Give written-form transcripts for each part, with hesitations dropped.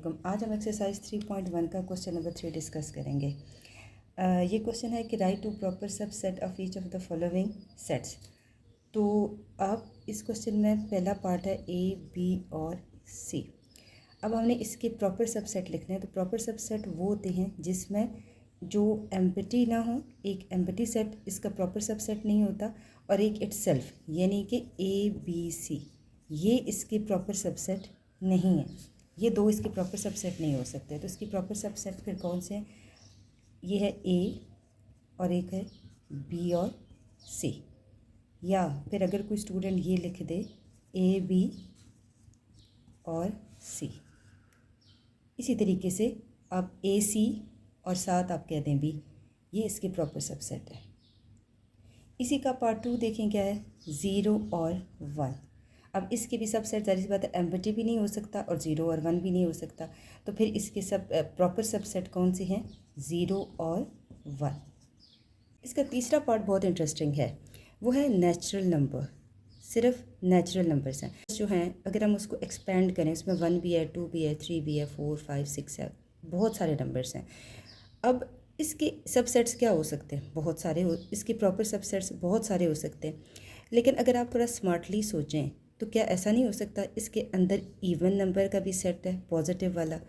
वालेकुम। आज हम एक्सरसाइज 3.1 का क्वेश्चन नंबर 3 डिस्कस करेंगे। ये क्वेश्चन है कि write to proper subset of each of the following sets. तो अब इस क्वेश्चन में पहला पार्ट है ए, बी और सी। अब हमने इसके प्रॉपर सबसेट लिखने हैं। तो प्रॉपर सबसेट वो होते हैं जिसमें जो एम्प्टी ना हो। एक एम्प्टी सेट इसका प्रॉपर सबसेट नहीं होता और एक इटसेल्फ यानी कि ए बी सी, ये इसके प्रॉपर सबसेट नहीं है। ये दो इसके प्रॉपर सबसेट नहीं हो सकते। तो इसकी प्रॉपर सबसेट फिर कौन से हैं? ये है ए और एक है बी और सी। या फिर अगर कोई स्टूडेंट ये लिख दे ए बी और सी, इसी तरीके से आप ए सी और साथ आप कह दें बी, ये इसके प्रॉपर सबसेट है। इसी का पार्ट 2 देखें क्या है, 0 और 1। अब इसके भी सबसेट ज़ाहिर सी बात है, एम्प्टी भी नहीं हो सकता और 0 और 1 भी नहीं हो सकता। तो फिर इसके सब प्रॉपर सबसेट कौन से हैं? 0 और 1। इसका तीसरा पार्ट बहुत इंटरेस्टिंग है, वो है नेचुरल नंबर। सिर्फ नेचुरल नंबर्स हैं जो हैं, अगर हम उसको एक्सपेंड करें, उसमें 1 भी है, 2 भी है, 3 भी है, 4 5 6 है, बहुत सारे नंबर्स हैं। अब इसके सबसेट्स क्या हो सकते हैं? बहुत सारे हो, इसके प्रॉपर सबसेट्स बहुत सारे हो सकते हैं। लेकिन अगर आप थोड़ा स्मार्टली सोचें तो क्या ऐसा नहीं हो सकता इसके अंदर इवन नंबर का भी सेट है पॉजिटिव वाला,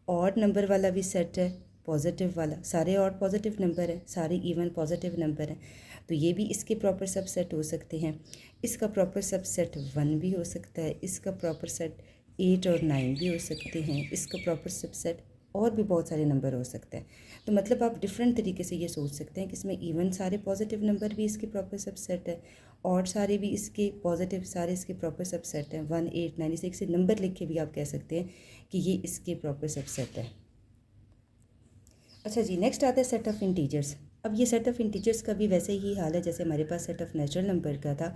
ऑड नंबर वाला भी सेट है पॉजिटिव वाला, सारे ऑड पॉजिटिव नंबर है, सारे इवन पॉजिटिव नंबर हैं। तो ये भी इसके प्रॉपर सबसेट हो सकते हैं। इसका प्रॉपर सबसेट 1 भी हो सकता है, इसका प्रॉपर सेट 8 और 9 भी हो सकते हैं, इसका प्रॉपर सबसेट और भी बहुत सारे नंबर हो सकते हैं। तो मतलब आप डिफरेंट तरीके से ये सोच सकते हैं कि इसमें इवन सारे पॉजिटिव नंबर भी इसके प्रॉपर सबसेट है और सारे भी इसके पॉजिटिव सारे इसके प्रॉपर सबसेट हैं। 1 8 9 6 से नंबर लिख के भी आप कह सकते हैं कि ये इसके प्रॉपर सबसेट है। अच्छा जी, नेक्स्ट आता है सेट ऑफ इंटीजर्स। अब ये सेट ऑफ इंटीजर्स का भी वैसे ही हाल है जैसे हमारे पास सेट ऑफ नेचुरल नंबर का था,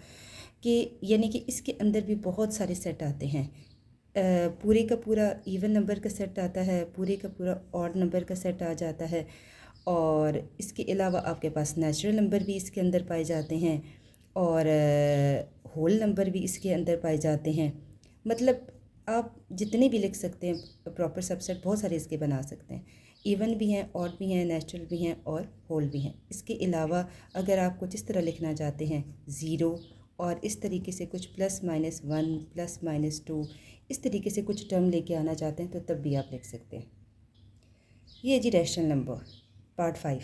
कि यानी कि इसके अंदर भी बहुत सारे सेट आते हैं। पूरे का पूरा इवन नंबर का सेट आता है, पूरे का पूरा ऑड नंबर का सेट आ जाता है, और इसके अलावा आपके पास नेचुरल नंबर भी इसके अंदर पाए जाते हैं और होल नंबर भी इसके अंदर पाए जाते हैं। मतलब आप जितने भी लिख सकते हैं प्रॉपर सबसेट, बहुत सारे इसके बना सकते हैं। इवन भी हैं, ऑड भी हैं, नेचुरल भी हैं और होल भी हैं। इसके अलावा अगर आप कुछ इस तरह लिखना चाहते हैं 0 और इस तरीके से कुछ +-1 +-2 इस तरीके से कुछ टर्म लेके आना चाहते हैं तो तब भी आप लिख सकते हैं। ये जी रैशनल नंबर पार्ट 5।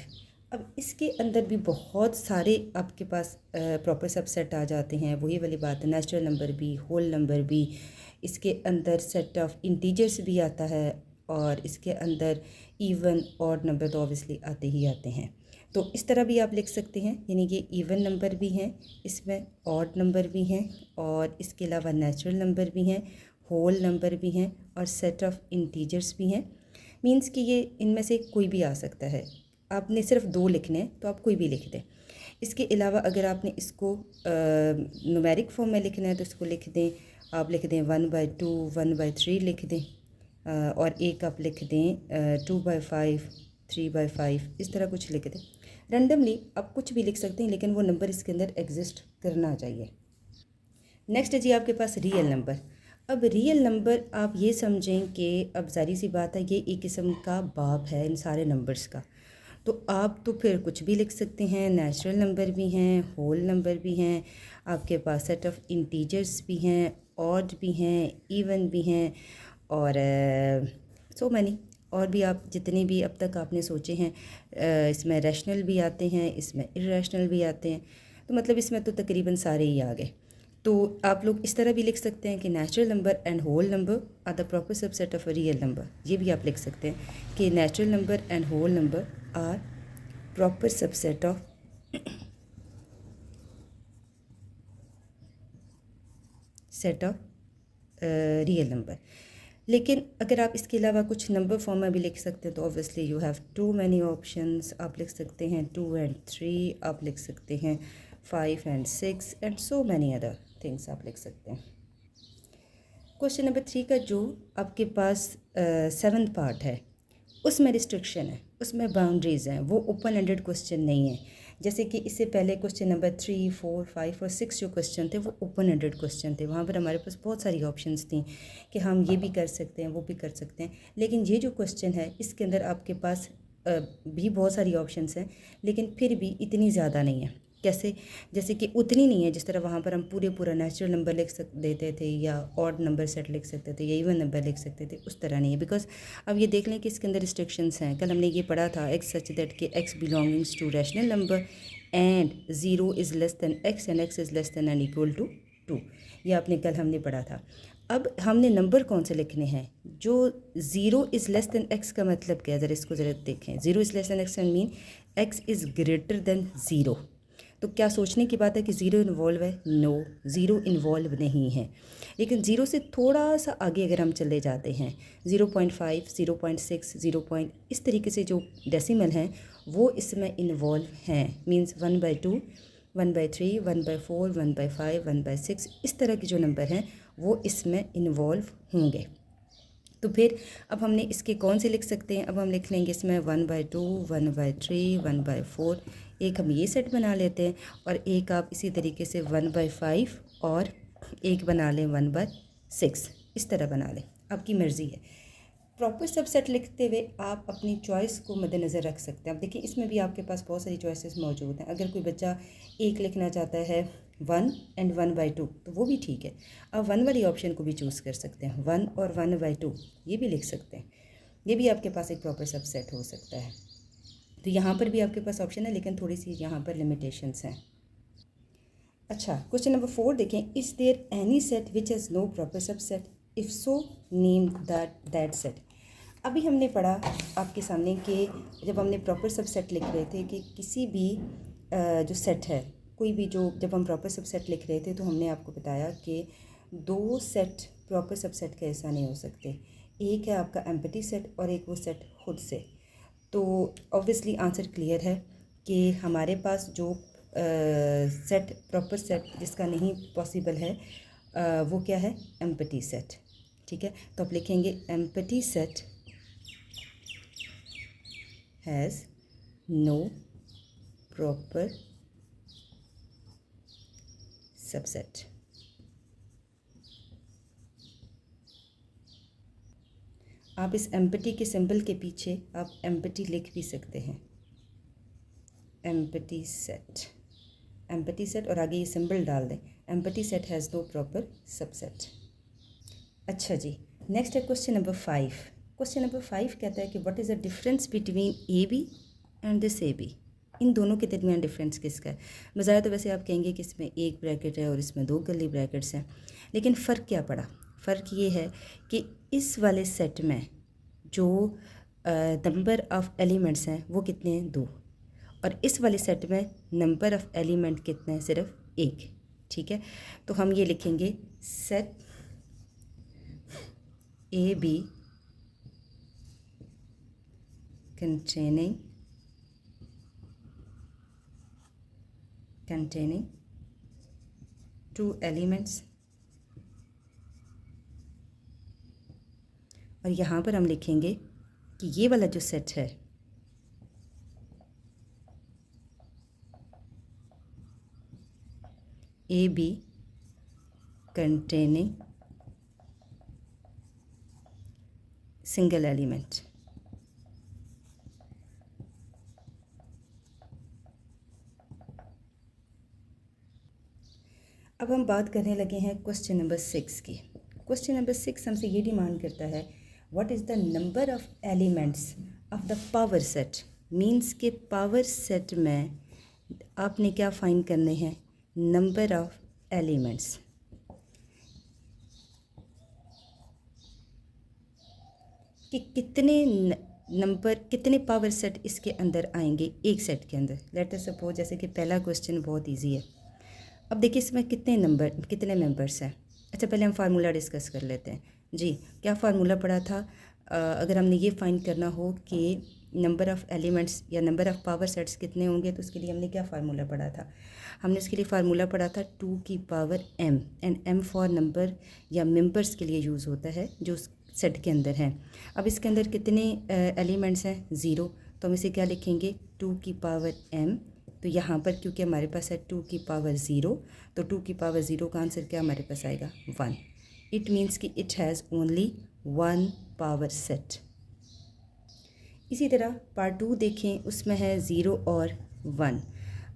अब इसके अंदर भी बहुत सारे आपके पास प्रॉपर सबसेट आ जाते हैं। वही वाली बात है, नेचुरल नंबर भी, होल नंबर भी, इसके अंदर सेट ऑफ इंटीजर्स भी आता है और इसके अंदर इवन ऑड नंबर तो ऑब्वियसली आते ही आते हैं। तो इस तरह भी आप लिख सकते हैं, यानी कि इवन नंबर भी हैं, इसमें ऑड नंबर भी हैं और इसके अलावा नेचुरल नंबर भी हैं, होल नंबर भी हैं और सेट ऑफ इंटीजर्स भी हैं। मींस कि ये इनमें से कोई भी आ सकता है। आपने सिर्फ 2 लिखने हैं तो आप कोई भी लिख दें। इसके अलावा अगर आपने इसको न्यूमेरिक फॉर्म में लिखना है तो इसको लिख दें, आप लिख दें 1/2 1/3 लिख दें, और एक आप लिख दें 2/5 3/5, इस तरह कुछ लिख दें। रैंडमली आप कुछ भी लिख सकते हैं, लेकिन वो नंबर इसके अंदर एग्जिस्ट करना चाहिए। नेक्स्ट है जी आपके पास रियल नंबर। अब रियल नंबर आप ये समझें कि अब ज़ाहिर सी बात है, ये एक किस्म का बाप है इन सारे नंबर्स का। तो आप तो फिर कुछ भी लिख सकते हैं, नेचुरल नंबर भी हैं, होल नंबर भी हैं, आपके पास सेट ऑफ इंटीजर्स भी हैं, ऑड भी हैं, इवन भी हैं और सो मैनी और भी आप जितने भी अब तक आपने सोचे हैं। इसमें रैशनल भी आते हैं, इसमें इर्रेशनल भी आते हैं। तो मतलब इसमें तो तकरीबन सारे ही आ गए। तो आप लोग इस तरह भी लिख सकते हैं कि natural number and whole number are the proper subset of a real number. ये भी आप लिख सकते हैं कि natural number and whole number are proper subset of set of real number. लेकिन अगर आप इसके अलावा कुछ नंबर फॉर्म में भी लिख सकते हैं तो obviously you have too many options. आप लिख सकते हैं 2 and 3, आप लिख सकते हैं 5 and 6 and so many other things आप लिख सकते हैं। क्वेश्चन नंबर 3 का जो आपके पास 7th पार्ट है उसमें रिस्ट्रिक्शन है, उसमें बाउंड्रीज़ हैं, वो ओपन एंडेड क्वेश्चन नहीं है। जैसे कि इससे पहले क्वेश्चन नंबर 3, 4, 5 और 6 जो क्वेश्चन थे वो ओपन एंडेड क्वेश्चन थे। वहाँ पर हमारे पास बहुत सारी ऑप्शंस थी कि हम ये भी कर सकते हैं, वो भी कर सकते हैं। लेकिन ये जो क्वेश्चन है इसके अंदर आपके पास भी बहुत सारी ऑप्शंस हैं, लेकिन फिर भी इतनी ज़्यादा नहीं है। कैसे? जैसे कि उतनी नहीं है जिस तरह वहाँ पर हम पूरा नेचुरल नंबर लिख देते थे, या ऑड नंबर सेट लिख सकते थे, या इवन नंबर लिख सकते थे, उस तरह नहीं है। बिकॉज अब ये देख लें कि इसके अंदर रिस्ट्रिक्शंस हैं। कल हमने ये पढ़ा था, एक्स सच दैट कि x belongings to rational number and 0 is less than x and x is less than and equal to 2। ये आपने कल हमने पढ़ा था। अब हमने नंबर कौन से लिखने हैं? जो 0 इज़ लेस दैन एक्स का मतलब क्या है, ज़रा इसको ज़रा देखें। 0 is less than x and mean x is greater than 0। तो क्या सोचने की बात है कि ज़ीरो इन्वॉल्व है? नो, ज़ीरो इन्वॉल्व नहीं है। लेकिन ज़ीरो से थोड़ा सा आगे अगर हम चले जाते हैं, 0.5, 0.6, 0. इस तरीके से जो डेसिमल हैं वो इसमें इन्वॉल्व हैं। मींस 1/2, 1/3, 1/4, 1/5, 1/6, इस तरह के जो नंबर हैं वो इसमें इन्वॉल्व होंगे। तो फिर अब हमने इसके कौन से लिख सकते हैं? अब हम लिख लेंगे इसमें 1/2, 1/3, 1/4। एक हम ये सेट बना लेते हैं, और एक आप इसी तरीके से 1/5 और एक बना लें 1/6। इस तरह बना लें, आपकी मर्ज़ी है। प्रॉपर सबसेट लिखते हुए आप अपनी चॉइस को मद्देनज़र रख सकते हैं। अब देखिए इसमें भी आपके पास बहुत सारी चॉइसेस मौजूद हैं। अगर कोई बच्चा एक लिखना चाहता है 1 एंड 1/2 तो वो भी ठीक है। आप 1 वाली ऑप्शन को भी चूज़ कर सकते हैं, 1 और 1/2 ये भी लिख सकते हैं। ये भी आपके पास एक प्रॉपर सबसेट हो सकता है। तो यहाँ पर भी आपके पास ऑप्शन है, लेकिन थोड़ी सी यहाँ पर लिमिटेशंस हैं। अच्छा, क्वेश्चन नंबर 4 देखें। Is there any set which has no proper subset? If so name that set. अभी हमने पढ़ा आपके सामने कि जब हमने प्रॉपर सबसेट लिख रहे थे कि किसी भी जो सेट है, कोई भी जो, जब हम प्रॉपर सबसेट लिख रहे थे तो हमने आपको बताया कि दो सेट प्रॉपर सबसेट के ऐसा नहीं हो सकते। एक है आपका एम्प्टी सेट और एक वो सेट खुद से। तो ऑब्वियसली आंसर क्लियर है कि हमारे पास जो सेट, प्रॉपर सेट जिसका नहीं पॉसिबल है, वो क्या है? Empty set. ठीक है, तो आप लिखेंगे empty set has no proper subset। आप इस एम्प्टी के सिंबल के पीछे आप एम्प्टी लिख भी सकते हैं, एम्प्टी सेट, एम्प्टी सेट, और आगे ये सिंबल डाल दें, empty set has no proper subset. अच्छा जी, नेक्स्ट है क्वेश्चन नंबर 5। क्वेश्चन नंबर 5 कहता है कि what is the difference between A B and this A B? इन दोनों के दरमियान डिफरेंस किसका है? बज़ाहिर तो वैसे आप कहेंगे कि इसमें एक ब्रैकेट है और इसमें दो कर्ली ब्रैकेट्स हैं, लेकिन फ़र्क क्या पड़ा? फ़र्क ये है कि इस वाले सेट में जो नंबर ऑफ़ एलिमेंट्स हैं वो कितने हैं? 2। और इस वाले सेट में नंबर ऑफ़ एलिमेंट कितने हैं? सिर्फ 1। ठीक है, तो हम ये लिखेंगे set A B containing two elements, और यहाँ पर हम लिखेंगे कि ये वाला जो सेट है A B containing single element. अब हम बात करने लगे हैं क्वेश्चन नंबर 6 की। क्वेश्चन नंबर 6 हमसे ये डिमांड करता है what is the number of elements of the power set. Means के पावर सेट में आपने क्या फाइंड करने हैं? Number of elements. कि कितने नंबर, कितने पावर सेट इसके अंदर आएंगे एक सेट के अंदर। लेट अस सपोज, जैसे कि पहला क्वेश्चन बहुत इजी है। अब देखिए इसमें कितने नंबर, कितने मेंबर्स हैं। अच्छा, पहले हम फार्मूला डिस्कस कर लेते हैं जी। क्या फार्मूला पढ़ा था? अगर हमने ये फाइंड करना हो कि नंबर ऑफ़ एलिमेंट्स या नंबर ऑफ़ पावर सेट्स कितने होंगे, तो उसके लिए हमने क्या फार्मूला पढ़ा था? हमने उसके लिए फार्मूला पढ़ा था 2 की power m, and m for number या मेंबर्स के लिए यूज़ होता है जो सेट के अंदर हैं। अब इसके अंदर कितने एलिमेंट्स हैं? 0। तो हम इसे क्या लिखेंगे? 2 की पावर m तो यहाँ पर क्योंकि हमारे पास है 2 की पावर 0, तो 2 की पावर 0 का आंसर क्या हमारे पास आएगा 1। इट मीन्स कि it has only 1 power set. इसी तरह पार्ट 2 देखें, उसमें है 0 और 1।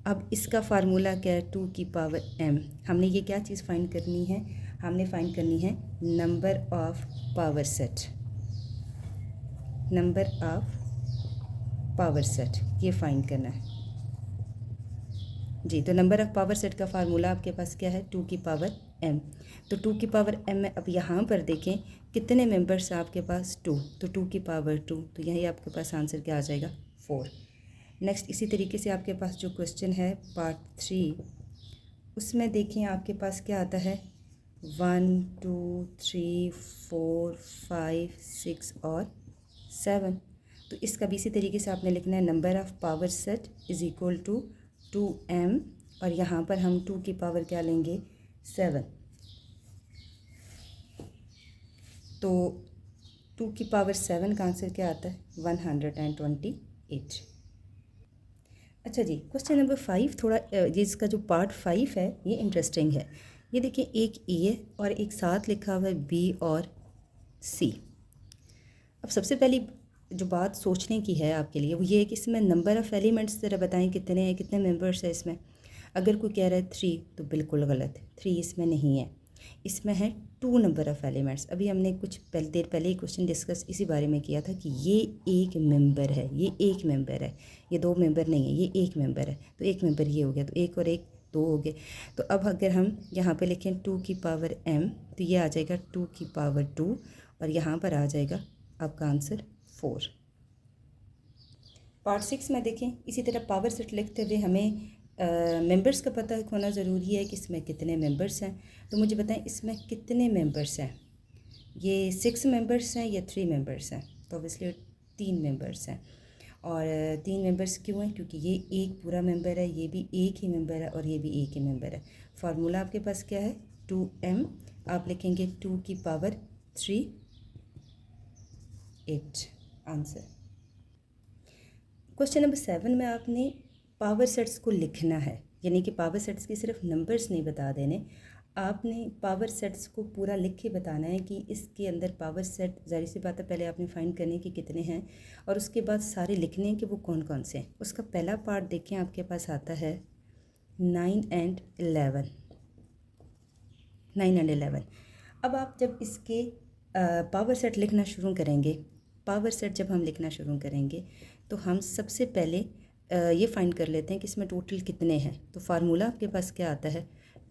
अब इसका फार्मूला क्या है 2 की पावर m। हमने ये क्या चीज़ फाइंड करनी है, हमने फाइंड करनी है number of power set, number of power set ये फाइंड करना है जी। तो नंबर ऑफ पावर सेट का फार्मूला आपके पास क्या है 2 की पावर m। तो 2 की पावर m में अब यहाँ पर देखें कितने मेंबर्स हैं आपके पास 2, तो 2 की पावर 2, तो यही आपके पास आंसर क्या आ जाएगा 4। नेक्स्ट इसी तरीके से आपके पास जो क्वेश्चन है पार्ट 3, उसमें देखें आपके पास क्या आता है 1 2 3 4 5 6 और 7। तो इसका भी इसी तरीके से आपने लिखना है number of power set is equal to 2m, और यहाँ पर हम 2 की पावर क्या लेंगे 7। तो 2 की पावर 7 का आंसर क्या आता है 128। अच्छा जी, क्वेश्चन नंबर 5 थोड़ा ये इसका जो पार्ट 5 है ये इंटरेस्टिंग है। ये देखिए एक ए और एक साथ लिखा हुआ है बी और सी। अब सबसे पहली जो बात सोचने की है आपके लिए वो ये है कि इसमें नंबर ऑफ़ एलिमेंट्स ज़रा बताएं कितने हैं, कितने मेंबर्स हैं इसमें। अगर कोई कह रहा है 3 तो बिल्कुल गलत है, 3 इसमें नहीं है, इसमें है 2 नंबर ऑफ़ एलिमेंट्स। अभी हमने कुछ देर पहले ही क्वेश्चन डिस्कस इसी बारे में किया था कि ये एक मेंबर है, ये एक मेंबर है, ये 2 मेंबर नहीं है, ये एक मेंबर है। तो एक मेंबर ये हो गया, तो एक और एक 2 हो गए। तो अब अगर हम यहाँ पे लिखें 2 की पावर m, तो ये आ जाएगा 2 की पावर 2, और यहाँ पर आ जाएगा आपका आंसर 4। पार्ट 6 में देखें इसी तरह पावर सेट लिखते हुए हमें मेंबर्स का पता होना ज़रूरी है कि इसमें कितने मेंबर्स हैं। तो मुझे बताएं इसमें कितने मेंबर्स हैं, ये 6 मेंबर्स हैं या 3 मेंबर्स हैं। तो ऑब्वियसली 3 मेंबर्स हैं। और 3 मेंबर्स क्यों हैं, क्योंकि ये एक पूरा मेंबर है, ये भी एक ही मेंबर है, और ये भी एक ही मेंबर है। फार्मूला आपके पास क्या है 2m, आप लिखेंगे 2 की पावर 3 8 आंसर। क्वेश्चन नंबर 7 में आपने पावर सेट्स को लिखना है, यानी कि पावर सेट्स की सिर्फ नंबर्स नहीं बता देने, आपने पावर सेट्स को पूरा लिख के बताना है कि इसके अंदर पावर सेट, ज़ाहिर सी बात है पहले आपने फाइंड करने कि कितने हैं, और उसके बाद सारे लिखने हैं कि वो कौन कौन से हैं। उसका पहला पार्ट देखें आपके पास आता है 9 एंड 11। 9 एंड 11। अब आप जब इसके पावर सेट लिखना शुरू करेंगे, पावर सेट जब हम लिखना शुरू करेंगे तो हम सबसे पहले ये फाइंड कर लेते हैं कि इसमें टोटल कितने हैं। तो फार्मूला आपके पास क्या आता है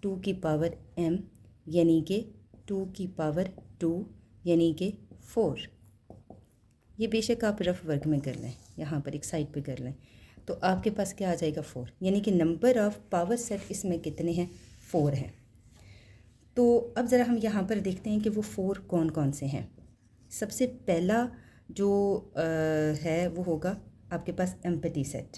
2 की पावर m, यानी कि 2 की पावर 2 यानी कि 4। ये बेशक आप रफ वर्क में कर लें, यहाँ पर एक साइड पे कर लें, तो आपके पास क्या आ जाएगा 4, यानी कि नंबर ऑफ़ पावर सेट इसमें कितने हैं 4 हैं। तो अब ज़रा हम यहाँ पर देखते हैं कि वो 4 कौन कौन से हैं। सबसे पहला जो है वो होगा आपके पास एम्पटी सेट।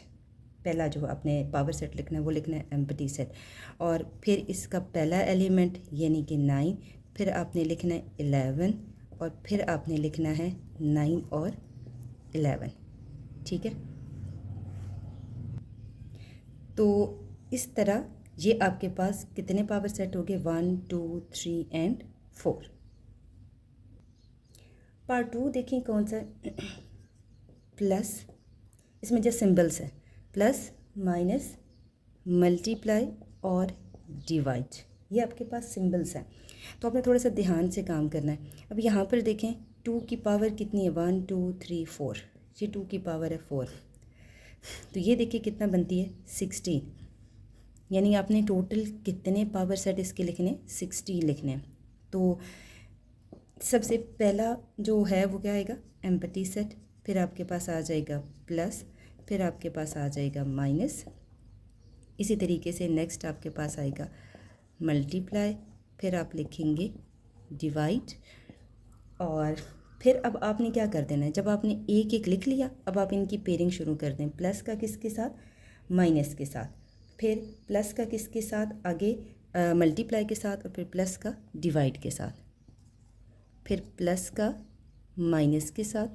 पहला जो आपने पावर सेट लिखना है वो लिखना है एम्पटी सेट, और फिर इसका पहला एलिमेंट यानी कि 9, फिर आपने लिखना है 11, और फिर आपने लिखना है 9 और 11। ठीक है, तो इस तरह ये आपके पास कितने पावर सेट हो गए 1 2 3 एंड 4। पार्ट 2 देखें कौन सा प्लस, इसमें जो सिंबल्स है प्लस माइनस मल्टीप्लाई और डिवाइड, ये आपके पास सिंबल्स हैं। तो आपने थोड़ा सा ध्यान से काम करना है। अब यहाँ पर देखें 2 की पावर कितनी है 1 2 3 4, ये 2 की पावर है 4, तो ये देखिए कितना बनती है 16, यानी आपने टोटल कितने पावर सेट इसके लिखने 16 लिखने हैं। तो सबसे पहला जो है वो क्या आएगा एम्पटी सेट, फिर आपके पास आ जाएगा प्लस, फिर आपके पास आ जाएगा माइनस, इसी तरीके से नेक्स्ट आपके पास आएगा मल्टीप्लाई, फिर आप लिखेंगे डिवाइड, और फिर अब आपने क्या कर देना है, जब आपने एक एक लिख लिया अब आप इनकी पेयरिंग शुरू कर दें, प्लस का किसके साथ माइनस के साथ, फिर प्लस का किसके साथ आगे मल्टीप्लाई के साथ, और फिर प्लस का डिवाइड के साथ, फिर प्लस का माइनस के साथ,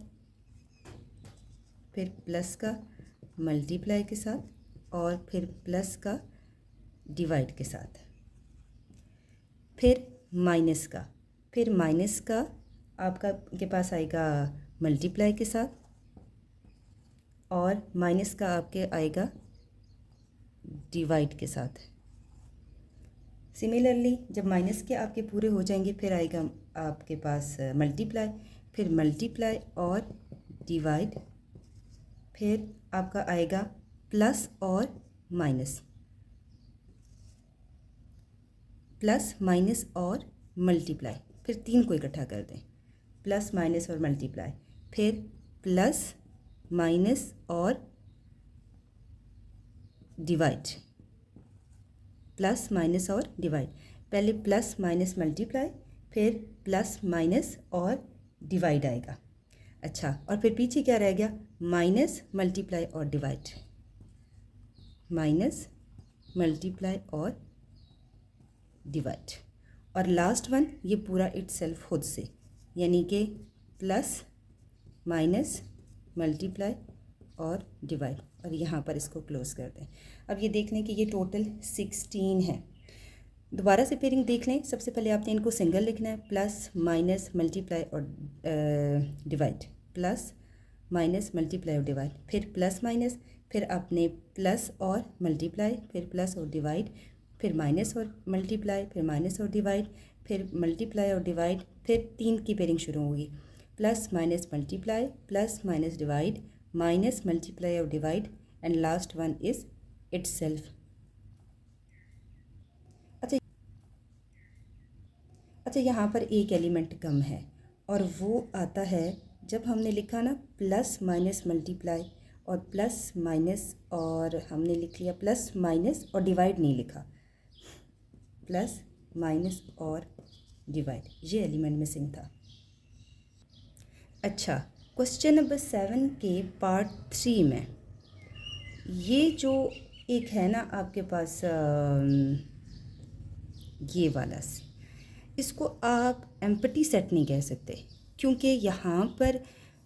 फिर प्लस का मल्टीप्लाई के साथ, और फिर प्लस का डिवाइड के साथ, फिर माइनस का, फिर माइनस का आपका के पास आएगा मल्टीप्लाई के साथ, और माइनस का आपके आएगा डिवाइड के साथ। सिमिलरली जब माइनस के आपके पूरे हो जाएंगे फिर आएगा आपके पास मल्टीप्लाई, फिर मल्टीप्लाई और डिवाइड, फिर आपका आएगा प्लस और माइनस, प्लस माइनस और मल्टीप्लाई, फिर तीन को इकट्ठा कर दें, प्लस माइनस और मल्टीप्लाई, फिर प्लस माइनस और डिवाइड, प्लस माइनस और डिवाइड, पहले प्लस माइनस मल्टीप्लाई, फिर प्लस माइनस और डिवाइड आएगा। अच्छा, और फिर पीछे क्या रह गया, माइनस मल्टीप्लाई और डिवाइड, माइनस मल्टीप्लाई और डिवाइड, और लास्ट वन ये पूरा इटसेल्फ खुद से, यानी कि प्लस माइनस मल्टीप्लाई और डिवाइड, और यहाँ पर इसको क्लोज कर दें। अब ये देख लें कि ये टोटल 16 है। दोबारा से पेयरिंग देख लें। सबसे पहले आपने इनको सिंगल लिखना है, प्लस माइनस मल्टीप्लाई और डिवाइड, प्लस माइनस मल्टीप्लाई और डिवाइड, फिर प्लस माइनस, फिर आपने प्लस और मल्टीप्लाई, फिर प्लस और डिवाइड, फिर माइनस और मल्टीप्लाई, फिर माइनस और डिवाइड, फिर मल्टीप्लाई और डिवाइड, फिर तीन की पेयरिंग शुरू होगी, plus minus multiply, plus minus divide, minus multiply और divide, and last one is itself. अच्छा, यहाँ पर एक एलिमेंट कम है और वो आता है जब हमने लिखा ना प्लस माइनस मल्टीप्लाई और प्लस माइनस, और हमने लिख लिया प्लस माइनस और डिवाइड नहीं लिखा, प्लस माइनस और डिवाइड, ये एलिमेंट मिसिंग था। अच्छा, क्वेश्चन नंबर 7 के पार्ट 3 में ये जो एक है ना आपके पास ये वाला, इसको आप एम्प्टी सेट नहीं कह सकते क्योंकि यहाँ पर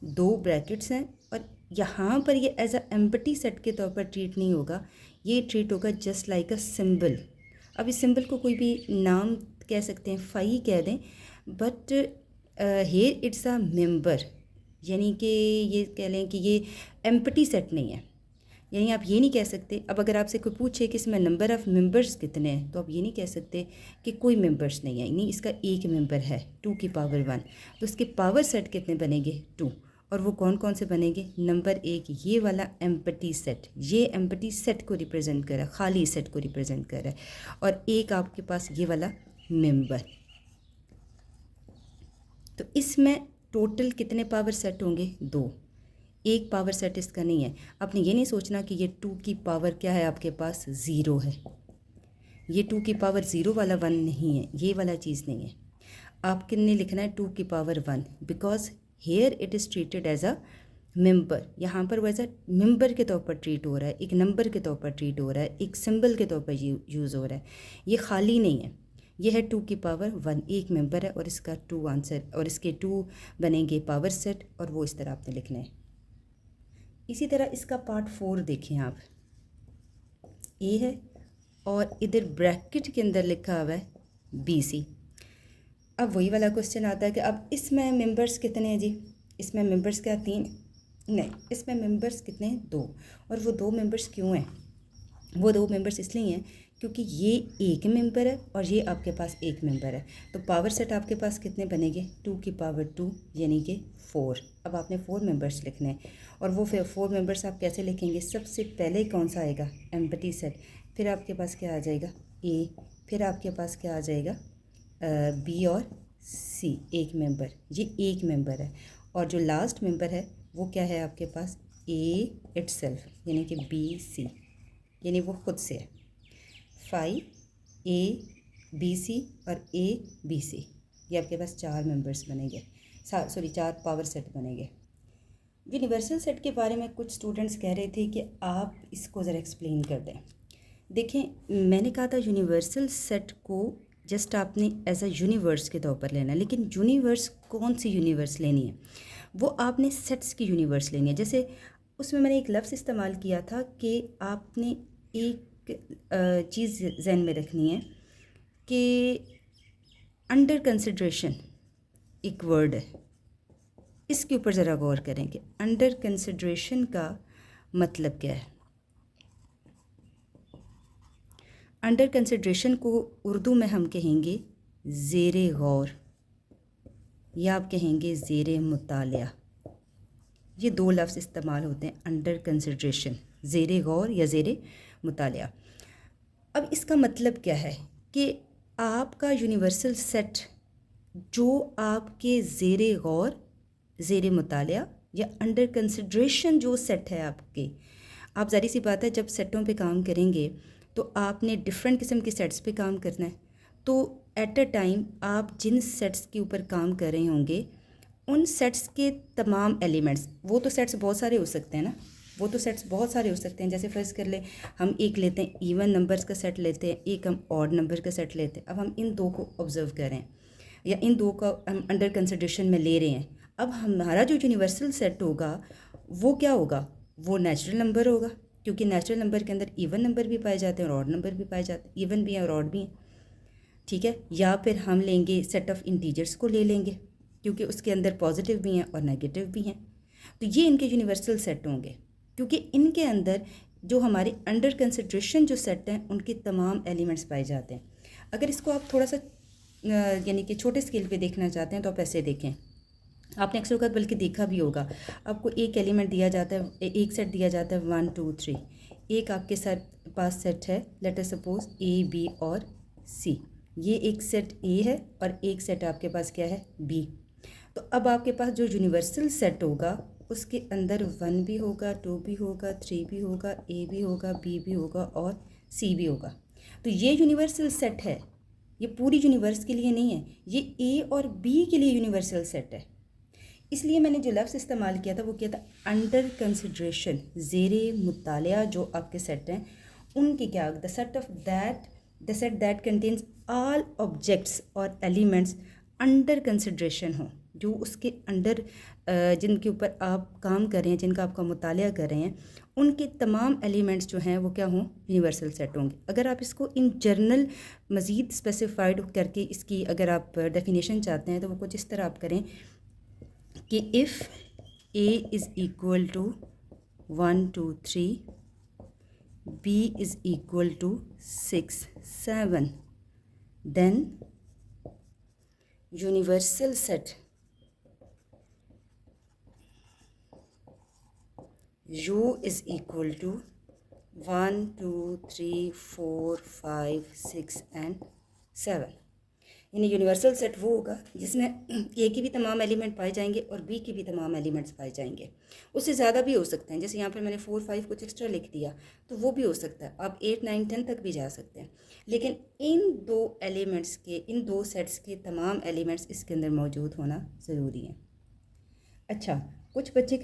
दो ब्रैकेट्स हैं और यहाँ पर ये एज अ एम्प्टी सेट के तौर पर ट्रीट नहीं होगा, ये ट्रीट होगा जस्ट लाइक अ सिंबल। अब इस सिंबल को कोई भी नाम कह सकते हैं, फाई कह दें, but here it's a member, यानी कि ये कह लें कि ये एम्प्टी सेट नहीं है, यानी आप ये नहीं कह सकते। अब अगर आपसे कोई पूछे कि इसमें नंबर ऑफ़ मेंबर्स कितने हैं तो आप ये नहीं कह सकते कि कोई मेंबर्स नहीं है, यानी इसका एक मेंबर है 2 की पावर 1, तो इसके पावर सेट कितने बनेंगे 2, और वो कौन कौन से बनेंगे, नंबर 1 ये वाला एम्प्टी सेट, ये एम्प्टी सेट को रिप्रेजेंट कर रहा है, खाली सेट को रिप्रेजेंट कर रहा है, और एक आपके पास ये वाला मेंबर। तो इसमें टोटल कितने पावर सेट होंगे, 2, एक पावर सेट इसका नहीं है। आपने ये नहीं सोचना कि ये 2 की पावर क्या है आपके पास 0 है, ये 2 की पावर 0 वाला 1 नहीं है, ये वाला चीज़ नहीं है। आप कितने लिखना है 2 की power 1, because here it is treated as a member, यहाँ पर वैसा मेंबर के तौर पर ट्रीट हो रहा है, एक नंबर के तौर पर ट्रीट हो रहा है, एक सिंबल के तौर पर यूज़ हो रहा है, ये खाली नहीं है। ये है 2 की पावर 1, एक मेंबर है और इसका 2 आंसर, और इसके 2 बनेंगे पावर सेट, और वो इस तरह आपने लिखना है। इसी तरह इसका पार्ट 4 देखें आप, ए है और इधर ब्रैकेट के अंदर लिखा हुआ है BC। अब वही वाला क्वेश्चन आता है कि अब इसमें मेंबर्स कितने हैं जी, इसमें मेंबर्स क्या 3, नहीं, इसमें मेंबर्स कितने हैं 2, और वो 2 मेंबर्स क्यों हैं, वो 2 मेंबर्स इसलिए हैं क्योंकि ये एक मेंबर है और ये आपके पास एक मेंबर है, तो पावर सेट आपके पास कितने बनेंगे 2 की पावर 2 यानी कि 4। अब आपने 4 मेंबर्स लिखने हैं, और वो 4 मेंबर्स आप कैसे लिखेंगे, सबसे पहले कौन सा आएगा एम्प्टी सेट, फिर आपके पास क्या आ जाएगा A, फिर आपके पास क्या आ जाएगा B और C, एक मेंबर, ये एक मेंबर है, और जो लास्ट मेंबर है वो क्या है आपके पास A इटसेल्फ, यानी कि BC, यानी वो खुद से है। 5 ABC और ABC, ये आपके पास 4 मेंबर्स बनेंगे, 4 पावर सेट बनेंगे। यूनिवर्सल सेट के बारे में कुछ स्टूडेंट्स कह रहे थे कि आप इसको ज़रा एक्सप्लेन कर दें। देखें, मैंने कहा था यूनिवर्सल सेट को जस्ट आपने एज अ यूनिवर्स के तौर पर लेना है, लेकिन यूनिवर्स कौन सी यूनिवर्स लेनी है, वो आपने सेट्स की यूनिवर्स लेनी है। जैसे उसमें मैंने एक लफ्ज़ इस्तेमाल किया था कि आपने एक चीज़ जहन में रखनी है कि अंडर कंसिड्रेशन एक वर्ड है, इसके ऊपर ज़रा गौर करें कि अंडर कंसिड्रेशन का मतलब क्या है। अंडर कंसिड्रेशन को उर्दू में हम कहेंगे ज़ेरे गौर या आप कहेंगे ज़ेरे मुतालिया। ये दो लफ्ज़ इस्तेमाल होते हैं, अंडर कंसिड्रेशन, ज़ेरे गौर या ज़ेरे मुतालिया। अब इसका मतलब क्या है कि आपका यूनिवर्सल सेट जो आपके ज़ेरे गौर, ज़ेरे मुतालिया या अंडर कंसिड्रेशन जो सेट है आपके, आप ज़ाहिर सी बात है जब सेटों पे काम करेंगे तो आपने डिफरेंट किस्म के सेट्स पे काम करना है। तो एट अ टाइम आप जिन सेट्स के ऊपर काम कर रहे होंगे उन सेट्स के तमाम एलिमेंट्स, वो तो सेट्स बहुत सारे हो सकते हैं ना, वो तो सेट्स बहुत सारे हो सकते हैं। जैसे फ़र्ज़ कर ले हम एक लेते हैं इवन नंबर्स का सेट लेते हैं, एक हम ऑड नंबर का सेट लेते हैं। अब हम इन दो को ऑब्ज़र्व करें या इन दो का हम अंडर कंसिडरेशन में ले रहे हैं। अब हमारा जो यूनिवर्सल सेट होगा वो क्या होगा, वो नेचुरल नंबर होगा, क्योंकि नेचुरल नंबर के अंदर इवन नंबर भी पाए जाते हैं और ऑड नंबर भी पाए जाते हैं, इवन भी हैं और ऑड भी हैं, ठीक है। या फिर हम लेंगे सेट ऑफ इंटीजर्स को ले लेंगे, क्योंकि उसके अंदर पॉजिटिव भी हैं और नेगेटिव भी हैं। तो ये इनके यूनिवर्सल सेट होंगे, क्योंकि इनके अंदर जो हमारे अंडर कंसिडरेशन जो सेट हैं उनके तमाम एलिमेंट्स पाए जाते हैं। अगर इसको आप थोड़ा सा यानी कि छोटे स्केल पे देखना चाहते हैं तो आप ऐसे देखें, आपने अक्सर वक्त बल्कि देखा भी होगा, आपको एक एलिमेंट दिया जाता है, एक सेट दिया जाता है 1 2 3, एक आपके साथ पास सेट है let us suppose A B और सी, ये एक सेट ए है और एक सेट आपके पास क्या है बी। तो अब आपके पास जो यूनिवर्सल सेट होगा उसके अंदर 1 भी होगा, 2 भी होगा, 3 भी होगा, ए भी होगा, बी भी होगा और सी भी होगा। तो ये यूनिवर्सल सेट है, ये पूरी यूनिवर्स के लिए नहीं है, ये ए और बी के लिए यूनिवर्सल सेट है। इसलिए मैंने जो लफ्ज़ इस्तेमाल किया था वो किया था अंडर कंसिडरेशन, ज़ेरे मुतालिया जो आपके सेट हैं उनकी क्या, the set that contains all objects और एलिमेंट्स अंडर कंसिडरेशन हो, जो उसके अंडर जिनके ऊपर आप काम कर रहे हैं, जिनका आपका मुतालिया कर रहे हैं, उनके तमाम एलिमेंट्स जो हैं वो क्या हों, यूनिवर्सल सेट होंगे। अगर आप इसको इन जर्नल मज़ीद स्पेसिफाइड करके इसकी अगर आप डेफिनेशन चाहते हैं तो वो कुछ इस तरह आप करें कि if A is equal to 1 2 3, B is equal to 6 7, then universal set U is equal to 1 2 3 4 5 6 and 7। यानी यूनिवर्सल सेट वो होगा जिसमें ए के भी तमाम एलिमेंट पाए जाएंगे और बी के भी तमाम एलिमेंट्स पाए जाएंगे। उससे ज़्यादा भी हो सकते हैं, जैसे यहाँ पर मैंने 4 5 कुछ एक्स्ट्रा लिख दिया तो वो भी हो सकता है, आप 8 9 10 तक भी जा सकते हैं। लेकिन इन दो एलिमेंट्स के, इन दो सेट्स के तमाम एलिमेंट्स इसके अंदर मौजूद होना ज़रूरी है। अच्छा, कुछ बच्चे